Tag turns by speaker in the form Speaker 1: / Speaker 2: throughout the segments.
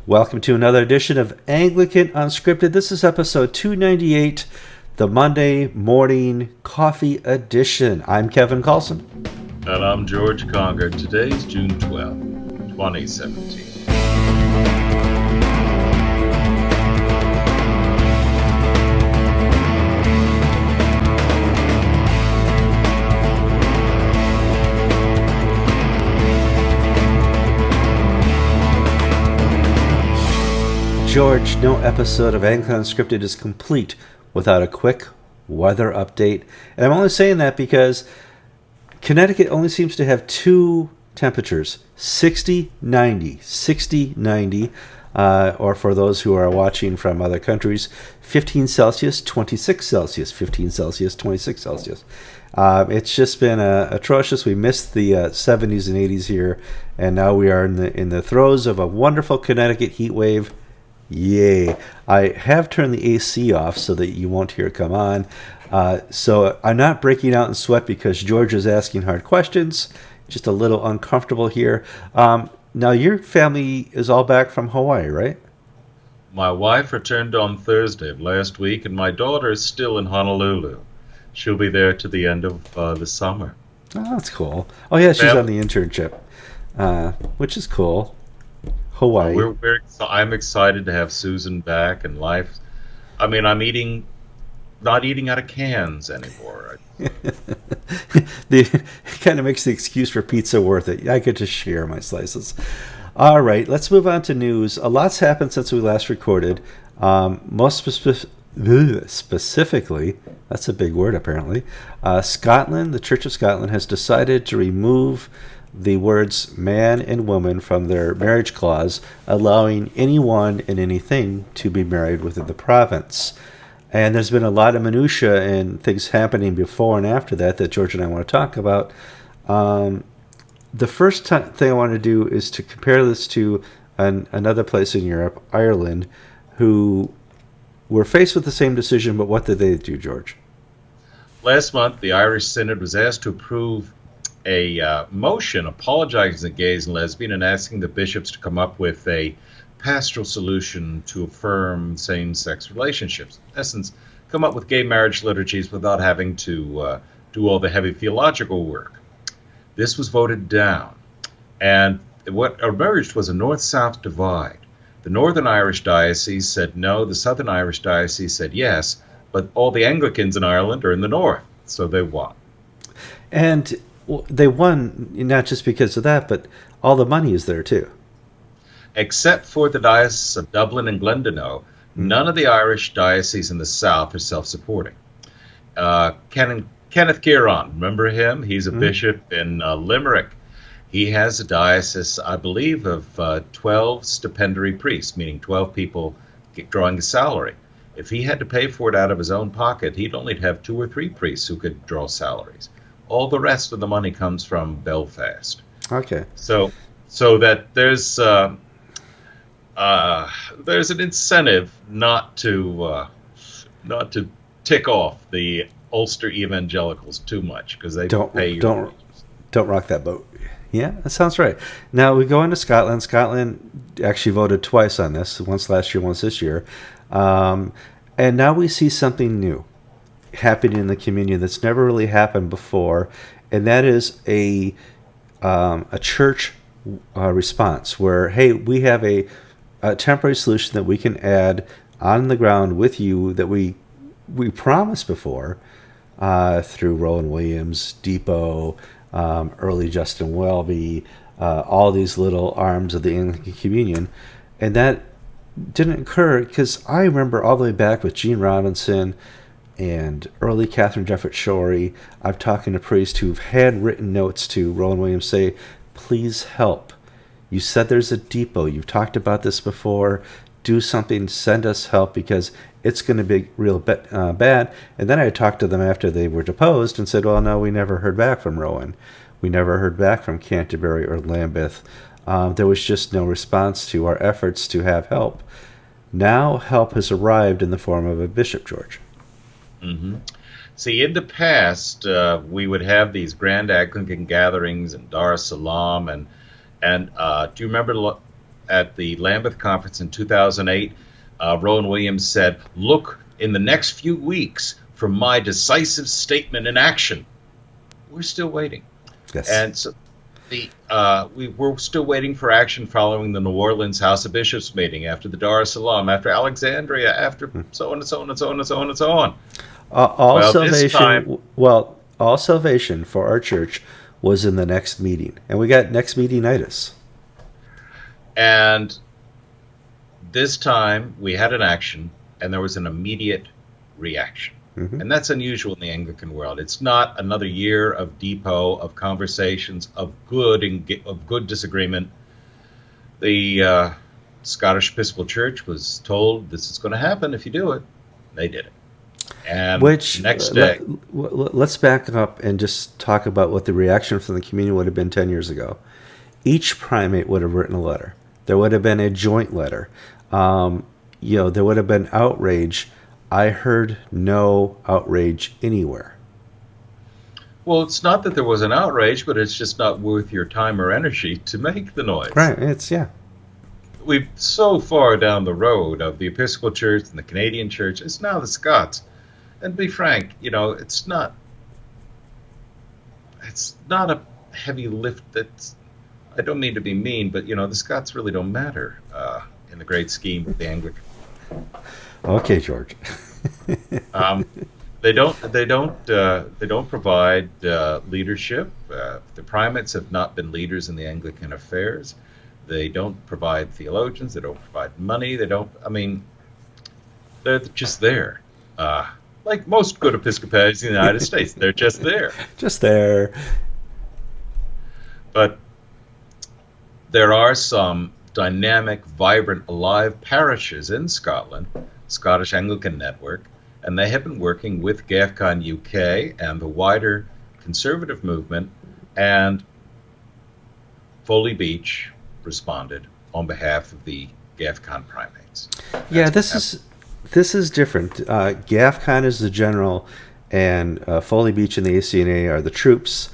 Speaker 1: Welcome to another edition of Anglican Unscripted. This is episode 298, the Monday morning coffee edition. I'm Kevin Carlson.
Speaker 2: And I'm George Conger. Today's June 12th, 2017.
Speaker 1: George, no episode of Anglican Unscripted is complete without a quick weather update. And I'm only saying that because Connecticut only seems to have two temperatures, 60, 90, 60, 90, or for those who are watching from other countries, 15 Celsius, 26 Celsius, 15 Celsius, 26 Celsius. It's just been atrocious. We missed the 70s and 80s here, and now we are in the throes of a wonderful Connecticut heat wave. Yay. I have turned the AC off so that you won't hear it come on. So I'm not breaking out in sweat because George is asking hard questions. Just a little uncomfortable here. Now, your family is all back from Hawaii, right?
Speaker 2: My wife returned on Thursday of last week, and my daughter is still in Honolulu. She'll be there to the end of the summer.
Speaker 1: Oh, that's cool. Oh, yeah, she's on the internship, which is cool. Hawaii.
Speaker 2: I'm excited to have Susan back and life. I mean, I'm not eating out of cans anymore.
Speaker 1: It kind of makes the excuse for pizza worth it. I get to share my slices. All right, let's move on to news. A lot's happened since we last recorded. Specifically, that's a big word apparently, Scotland, the Church of Scotland, has decided to remove the words man and woman from their marriage clause, allowing anyone and anything to be married within the province. And there's been a lot of minutia and things happening before and after that George and I want to talk about. The first thing I want to do is to compare this to another place in Europe, Ireland, who were faced with the same decision, but what did they do, George?
Speaker 2: Last month, the Irish Synod was asked to approve a motion apologizing to gays and lesbians and asking the bishops to come up with a pastoral solution to affirm same-sex relationships. In essence, come up with gay marriage liturgies without having to do all the heavy theological work. This was voted down, and what emerged was a north-south divide. The Northern Irish Diocese said no, the Southern Irish Diocese said yes, but all the Anglicans in Ireland are in the north, so they won.
Speaker 1: And they won not just because of that, but all the money is there too.
Speaker 2: Except for the Diocese of Dublin and Glendalough, none of the Irish dioceses in the south are self-supporting. Kenneth Kieran, remember him? He's a bishop in Limerick. He has a diocese, I believe, of 12 stipendiary priests, meaning 12 people drawing a salary. If he had to pay for it out of his own pocket, he'd only have 2 or 3 priests who could draw salaries. All the rest of the money comes from Belfast.
Speaker 1: Okay.
Speaker 2: So that there's an incentive not to tick off the Ulster evangelicals too much because they
Speaker 1: don't rock that boat. Yeah, that sounds right. Now we go into Scotland. Scotland actually voted twice on this, once last year, once this year, and now we see something new happening in the communion that's never really happened before, and that is a church response where, hey, we have a temporary solution that we can add on the ground with you that we promised before through Rowan Williams, Depot, early Justin Welby, all these little arms of the Anglican Communion, and that didn't occur because I remember all the way back with Gene Robinson and early Catherine Jefferts Shorey, I've talked to priests who've had written notes to Rowan Williams say, please help. You said there's a depot. You've talked about this before. Do something. Send us help because it's going to be real bad. And then I talked to them after they were deposed and said, well, no, we never heard back from Rowan. We never heard back from Canterbury or Lambeth. There was just no response to our efforts to have help. Now help has arrived in the form of a bishop, George.
Speaker 2: Mm-hmm. See, in the past, we would have these grand Anglican gatherings in Dar es Salaam, and do you remember at the Lambeth Conference in 2008, Rowan Williams said, "Look in the next few weeks for my decisive statement in action." We're still waiting.
Speaker 1: Yes.
Speaker 2: And so we're still waiting for action following the New Orleans House of Bishops meeting, after the Dar es Salaam, after Alexandria, after so on and so on and so on and so on and so on.
Speaker 1: All
Speaker 2: Well,
Speaker 1: salvation.
Speaker 2: this time,
Speaker 1: All salvation for our church was in the next meeting, and we got next meeting-itis.
Speaker 2: and this time we had an action, and there was an immediate reaction. And that's unusual in the Anglican world. It's not another year of depot, of conversations, of good disagreement. The Scottish Episcopal Church was told, this is going to happen if you do it. They did it. And
Speaker 1: Which
Speaker 2: next day,
Speaker 1: let's back up and just talk about what the reaction from the communion would have been 10 years ago. Each primate would have written a letter. There would have been a joint letter. There would have been outrage. I heard no outrage anywhere.
Speaker 2: well, it's not that there was an outrage, but it's just not worth your time or energy to make the noise.
Speaker 1: Right. It's, yeah.
Speaker 2: We've so far down the road of the Episcopal Church and the Canadian Church. It's now the Scots. And to be frank, it's not a heavy lift. I don't mean to be mean, but the Scots really don't matter in the great scheme of the Anglican.
Speaker 1: Okay, George.
Speaker 2: They don't provide leadership. The primates have not been leaders in the Anglican affairs. They don't provide theologians. They don't provide money. They're just there. Like most good Episcopalians in the United States, they're just there.
Speaker 1: Just there.
Speaker 2: But there are some dynamic, vibrant, alive parishes in Scotland, Scottish Anglican Network, and they have been working with GAFCON UK and the wider conservative movement, and Foley Beach responded on behalf of the GAFCON primates.
Speaker 1: Yeah, this is different. GAFCON is the general, and Foley Beach and the ACNA are the troops.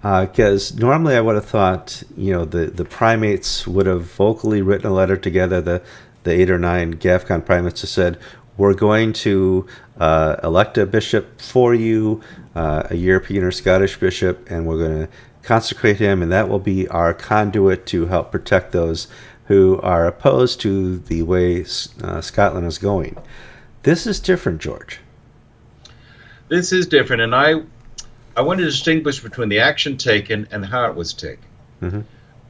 Speaker 1: Because normally I would have thought, the primates would have vocally written a letter together, the 8 or 9 GAFCON primates, have said, we're going to elect a bishop for you, a European or Scottish bishop, and we're going to consecrate him, and that will be our conduit to help protect those who are opposed to the way Scotland is going. This is different, George.
Speaker 2: This is different, and I want to distinguish between the action taken and how it was taken.
Speaker 1: Mm-hmm.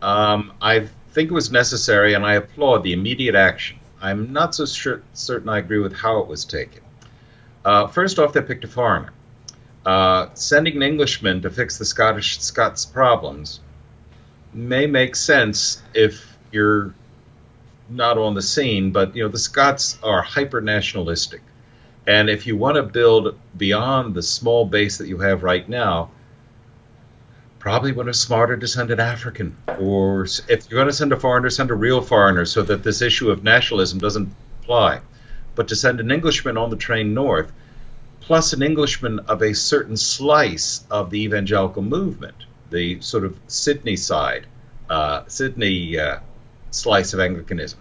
Speaker 2: I think it was necessary, and I applaud the immediate action. I'm not so certain I agree with how it was taken. First off, they picked a foreigner. Sending an Englishman to fix the Scots' problems may make sense if you're not on the scene, but the Scots are hyper-nationalistic. And if you want to build beyond the small base that you have right now, probably want a smarter descended African. Or if you're going to send a foreigner, send a real foreigner so that this issue of nationalism doesn't apply. But to send an Englishman on the train north, plus an Englishman of a certain slice of the evangelical movement, the sort of Sydney side, slice of Anglicanism,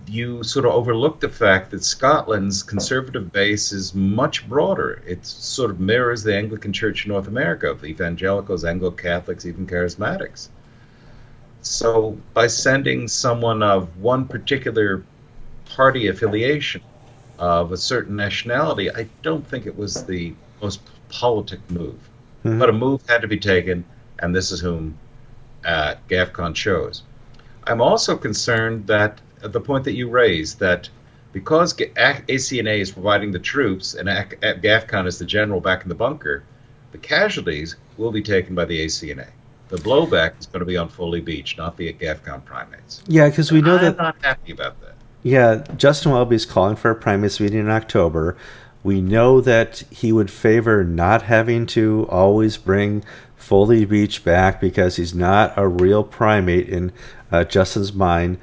Speaker 2: you sort of overlook the fact that Scotland's conservative base is much broader. It sort of mirrors the Anglican Church in North America, of evangelicals, Anglo-Catholics, even charismatics. So by sending someone of one particular party affiliation, of a certain nationality, I don't think it was the most politic move. Mm-hmm. But a move had to be taken, and this is whom GAFCON chose. I'm also concerned that the point that you raised, that because ACNA is providing the troops and GAFCON is the general back in the bunker, the casualties will be taken by the ACNA. The blowback is going to be on Foley Beach, not the GAFCON primates.
Speaker 1: Yeah, because we know
Speaker 2: I'm not happy about that.
Speaker 1: Yeah, Justin Welby's calling for a primates meeting in October. We know that he would favor not having to always bring Foley Beach back because he's not a real primate in Justin's mind.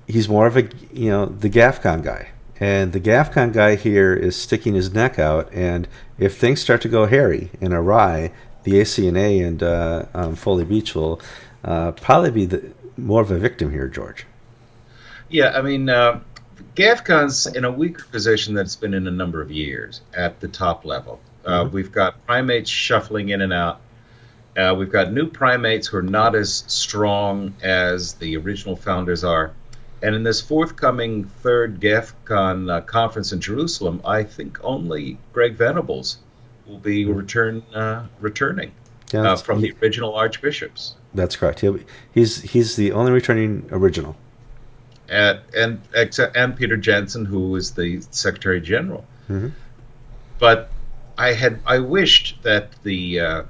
Speaker 1: He's more of the GAFCON guy. And the GAFCON guy here is sticking his neck out. And if things start to go hairy and awry, the ACNA and Foley Beach will probably be more of a victim here, George.
Speaker 2: Yeah, I mean, GAFCON's in a weaker position than it's been in a number of years at the top level. We've got primates shuffling in and out. We've got new primates who are not as strong as the original founders are. And in this forthcoming third GAFCON conference in Jerusalem, I think only Greg Venables will be returning from the original archbishops.
Speaker 1: That's correct. He's the only returning original.
Speaker 2: And Peter Jensen, who is the Secretary General.
Speaker 1: Mm-hmm.
Speaker 2: But I wished that the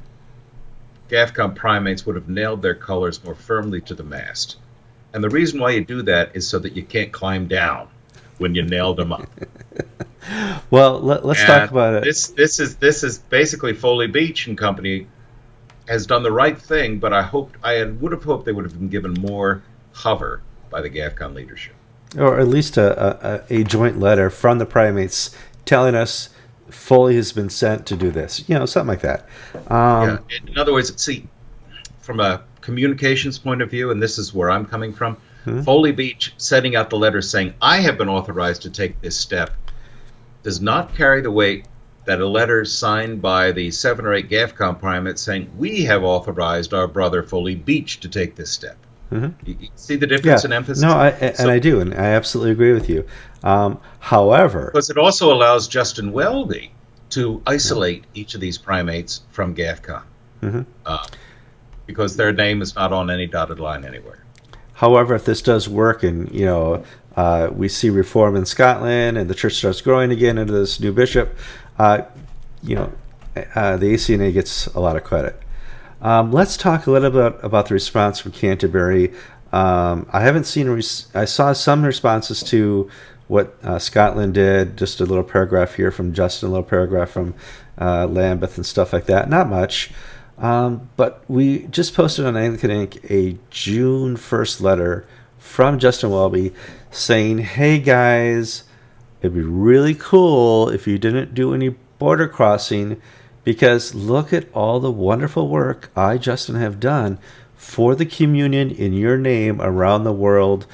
Speaker 2: GAFCON primates would have nailed their colors more firmly to the mast. And the reason why you do that is so that you can't climb down when you nailed them up.
Speaker 1: Well, let's talk about it.
Speaker 2: This is basically Foley Beach and Company has done the right thing, but I would have hoped they would have been given more cover by the GAFCON leadership,
Speaker 1: or at least a joint letter from the primates telling us Foley has been sent to do this, something like that.
Speaker 2: Yeah. In other words, see, from a communications point of view, and this is where I'm coming from, Foley Beach sending out the letter saying, I have been authorized to take this step, does not carry the weight that a letter signed by the 7 or 8 GAFCON primates saying, we have authorized our brother Foley Beach to take this step. Mm-hmm. You see the difference in emphasis?
Speaker 1: No, I do, and I absolutely agree with you. However...
Speaker 2: Because it also allows Justin Welby to isolate each of these primates from GAFCON. Because their name is not on any dotted line anywhere.
Speaker 1: However, if this does work and, we see reform in Scotland and the church starts growing again under this new bishop, the ACNA gets a lot of credit. Let's talk a little bit about the response from Canterbury. I haven't seen I saw some responses to what Scotland did, just a little paragraph here from Justin, a little paragraph from Lambeth and stuff like that. Not much. But we just posted on Anglican Inc. a June 1st letter from Justin Welby saying, hey guys, it'd be really cool if you didn't do any border crossing, because look at all the wonderful work I, Justin, have done for the communion in your name around the world,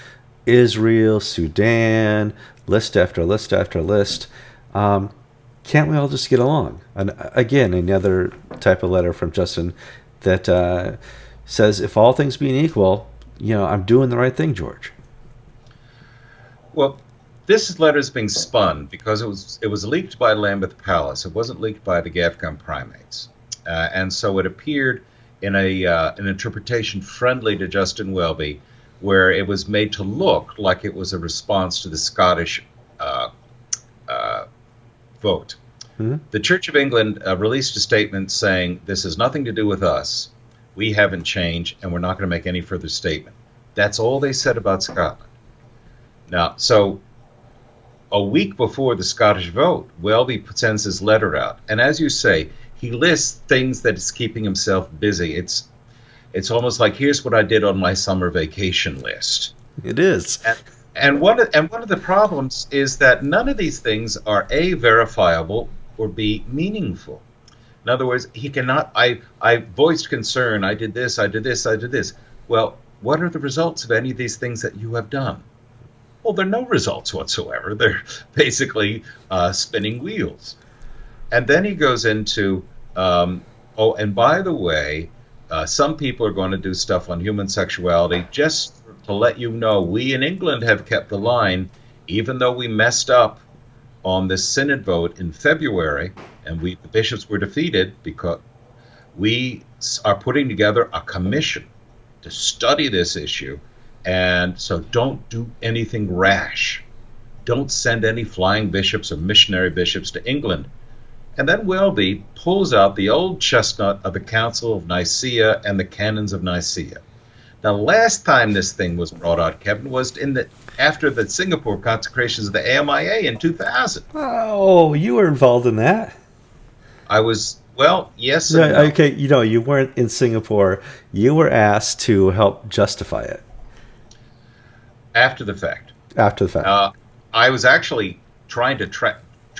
Speaker 1: Israel, Sudan, list after list after list. Can't we all just get along? And again, another type of letter from Justin that says, if all things being equal, I'm doing the right thing, George.
Speaker 2: Well, this letter is being spun because it was leaked by Lambeth Palace. It wasn't leaked by the GAFCON primates. And so it appeared in an interpretation friendly to Justin Welby, where it was made to look like it was a response to the Scottish vote. Mm-hmm. The Church of England released a statement saying, this has nothing to do with us. We haven't changed, and we're not going to make any further statement. That's all they said about Scotland. Now, so a week before the Scottish vote, Welby sends his letter out. And as you say, he lists things that is keeping himself busy. It's almost like, here's what I did on my summer vacation list.
Speaker 1: It is.
Speaker 2: And one of the problems is that none of these things are A, verifiable, or B, meaningful. In other words, he cannot, I voiced concern, I did this, I did this, I did this. Well, what are the results of any of these things that you have done? Well, there are no results whatsoever. They're basically spinning wheels. And then he goes into, and by the way, some people are going to do stuff on human sexuality. Just to let you know, we in England have kept the line, even though we messed up on this synod vote in February, and the bishops were defeated, because we are putting together a commission to study this issue. And so don't do anything rash. Don't send any flying bishops or missionary bishops to England. And then Welby pulls out the old chestnut of the Council of Nicaea and the Canons of Nicaea. Now, last time this thing was brought out, Kevin, was after the Singapore consecrations of the AMIA in 2000.
Speaker 1: Oh, you were involved in that?
Speaker 2: I was, well, yes and no.
Speaker 1: Okay, you weren't in Singapore. You were asked to help justify it.
Speaker 2: After the fact.
Speaker 1: After the fact.
Speaker 2: I was actually trying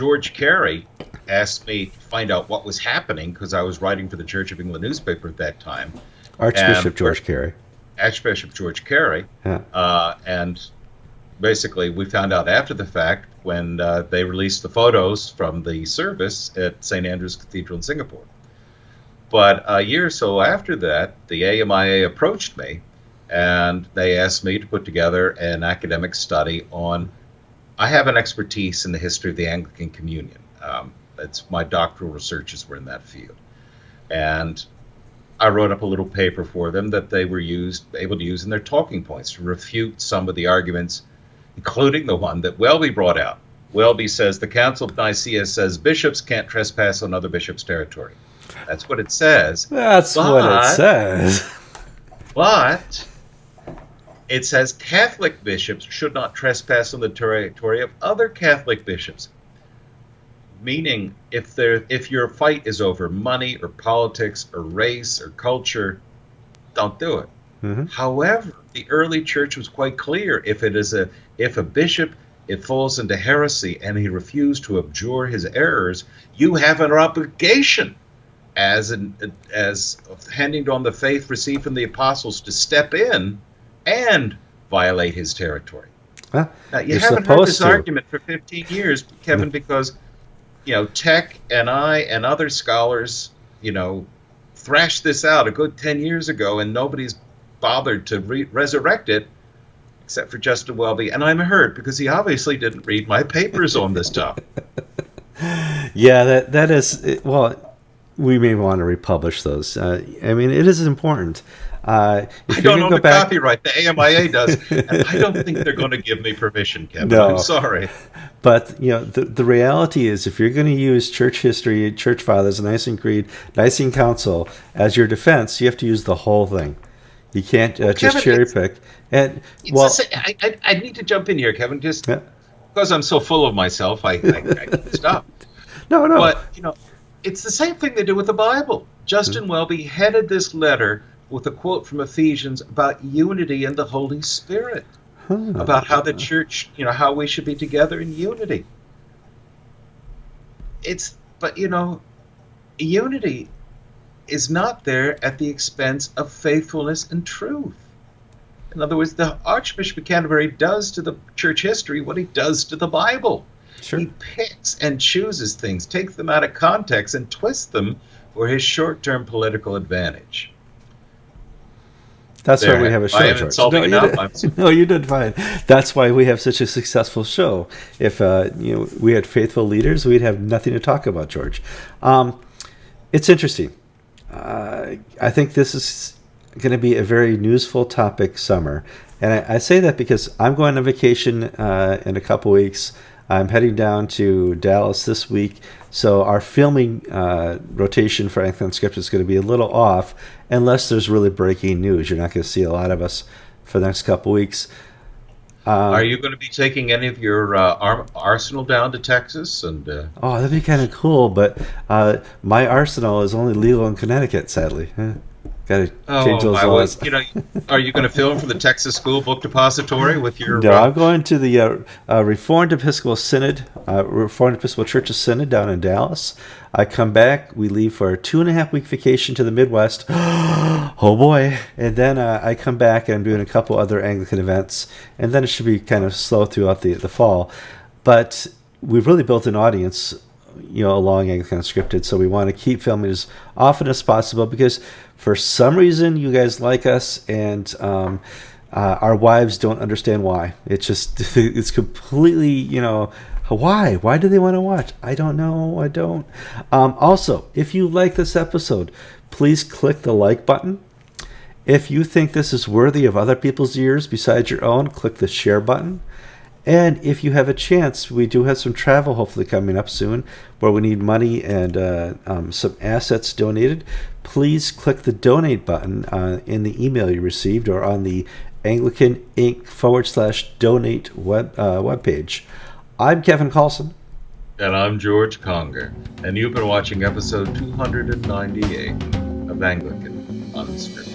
Speaker 2: George Carey asked me to find out what was happening because I was writing for the Church of England newspaper at that time.
Speaker 1: Archbishop George Carey.
Speaker 2: Archbishop George Carey.
Speaker 1: Yeah.
Speaker 2: And basically, we found out after the fact when they released the photos from the service at St. Andrew's Cathedral in Singapore. But a year or so after that, the AMIA approached me, and they asked me to put together an academic study on. I have an expertise in the history of the Anglican Communion. My doctoral researches were in that field. And I wrote up a little paper for them that they were able to use in their talking points to refute some of the arguments, including the one that Welby brought out. Welby says the Council of Nicaea says bishops can't trespass on other bishops' territory. That's what it says.
Speaker 1: That's what it says.
Speaker 2: But it says Catholic bishops should not trespass on the territory of other Catholic bishops. Meaning, if your fight is over money or politics or race or culture, don't do it.
Speaker 1: Mm-hmm.
Speaker 2: However, the early church was quite clear: if a bishop it falls into heresy and he refused to abjure his errors, you have an obligation as handing on the faith received from the apostles to step in and violate his territory.
Speaker 1: Well,
Speaker 2: now, you haven't heard this argument for 15 years, Kevin, because Tech and I and other scholars, thrashed this out a good 10 years ago, and nobody's bothered to resurrect it except for Justin Welby. And I'm hurt because he obviously didn't read my papers on this topic.
Speaker 1: Yeah, that is, well, we may want to republish those. I mean, it is important.
Speaker 2: I don't own the copyright. The AMIA does. And I don't think they're going to give me permission, Kevin. No. I'm sorry.
Speaker 1: But, the reality is if you're going to use church history, church fathers, the Nicene Creed, Nicene Council as your defense, you have to use the whole thing. You can't just cherry pick. And
Speaker 2: I need to jump in here, Kevin, just because I'm so full of myself, I can't stop.
Speaker 1: No.
Speaker 2: But, it's the same thing they do with the Bible. Justin Welby headed this letter with a quote from Ephesians about unity in the Holy Spirit, about how the church, how we should be together in unity. But unity is not there at the expense of faithfulness and truth. In other words, the Archbishop of Canterbury does to the church history what he does to the Bible.
Speaker 1: Sure.
Speaker 2: He picks and chooses things, takes them out of context, and twists them for his short-term political advantage.
Speaker 1: That's why we have a show, George. No, you did fine. That's why we have such a successful show. If we had faithful leaders, we'd have nothing to talk about, George. It's interesting. I think this is going to be a very newsful topic summer. And I say that because I'm going on vacation in a couple weeks. I'm heading down to Dallas this week, so our filming rotation for Anglican Unscripted is going to be a little off unless there's really breaking news. You're not going to see a lot of us for the next couple weeks.
Speaker 2: Are you going to be taking any of your arsenal down to Texas?
Speaker 1: Oh, that'd be kind of cool, but my arsenal is only legal in Connecticut, sadly. Got to change those laws.
Speaker 2: Are you going to film from the Texas School Book Depository with your?
Speaker 1: No, I'm going to the Reformed Episcopal Synod, Reformed Episcopal Church's Synod down in Dallas. I come back. We leave for a 2.5-week vacation to the Midwest. Oh boy! And then I come back and I'm doing a couple other Anglican events, and then it should be kind of slow throughout the fall. But we've really built an audience, along Anglican Unscripted, so we want to keep filming as often as possible because for some reason you guys like us, and our wives don't understand why. It's completely, why? Why do they want to watch? I don't know. I don't. Also, if you like this episode, please click the like button. If you think this is worthy of other people's ears besides your own, click the share button. And if you have a chance, we do have some travel hopefully coming up soon where we need money and some assets donated. Please click the donate button in the email you received or on the Anglican Inc. /donate webpage. I'm Kevin Carlson.
Speaker 2: And I'm George Conger. And you've been watching episode 298 of Anglican Unscripted.